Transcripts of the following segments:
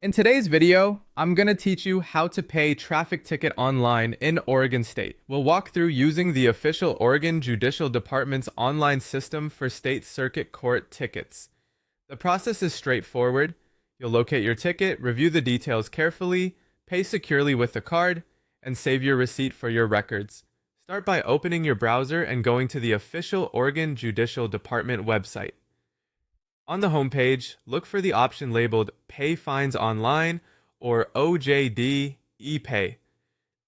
In today's video, I'm going to teach you how to pay traffic ticket online in Oregon State. We'll walk through using the official Oregon Judicial Department's online system for state circuit court tickets. The process is straightforward. You'll locate your ticket, review the details carefully, pay securely with the card, and save your receipt for your records. Start by opening your browser and going to the official Oregon Judicial Department website. On the homepage, look for the option labeled Pay Fines Online or OJD ePay.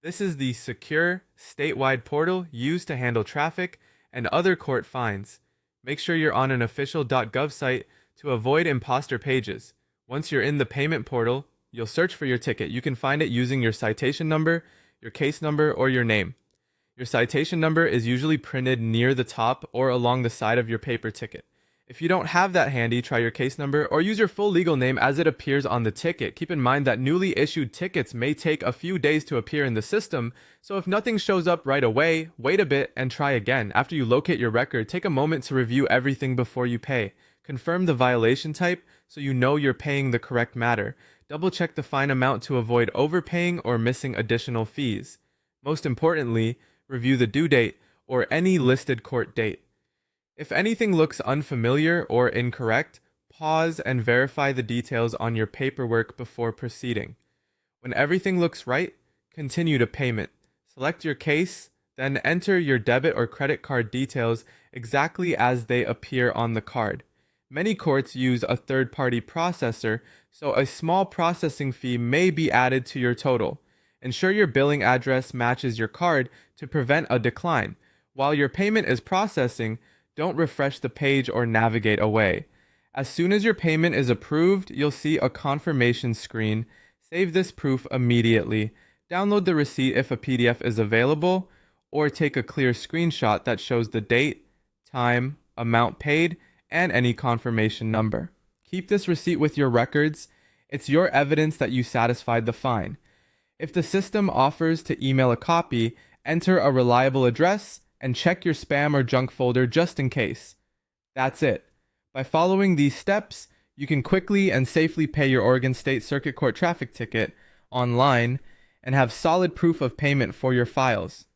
This is the secure, statewide portal used to handle traffic and other court fines. Make sure you're on an official.gov site to avoid imposter pages. Once you're in the payment portal, you'll search for your ticket. You can find it using your citation number, your case number, or your name. Your citation number is usually printed near the top or along the side of your paper ticket. If you don't have that handy, try your case number or use your full legal name as it appears on the ticket. Keep in mind that newly issued tickets may take a few days to appear in the system, so if nothing shows up right away, wait a bit and try again. After you locate your record, take a moment to review everything before you pay. Confirm the violation type so you know you're paying the correct matter. Double check the fine amount to avoid overpaying or missing additional fees. Most importantly, review the due date or any listed court date. If anything looks unfamiliar or incorrect, pause and verify the details on your paperwork before proceeding. When everything looks right, continue to payment. Select your case, then enter your debit or credit card details exactly as they appear on the card. Many courts use a third-party processor, so a small processing fee may be added to your total. Ensure your billing address matches your card to prevent a decline. While your payment is processing, don't refresh the page or navigate away. As soon as your payment is approved, you'll see a confirmation screen. Save this proof immediately. Download the receipt if a PDF is available, or take a clear screenshot that shows the date, time, amount paid, and any confirmation number. Keep this receipt with your records. It's your evidence that you satisfied the fine. If the system offers to email a copy, enter a reliable address and check your spam or junk folder just in case. That's it. By following these steps, you can quickly and safely pay your Oregon State Circuit Court traffic ticket online and have solid proof of payment for your files.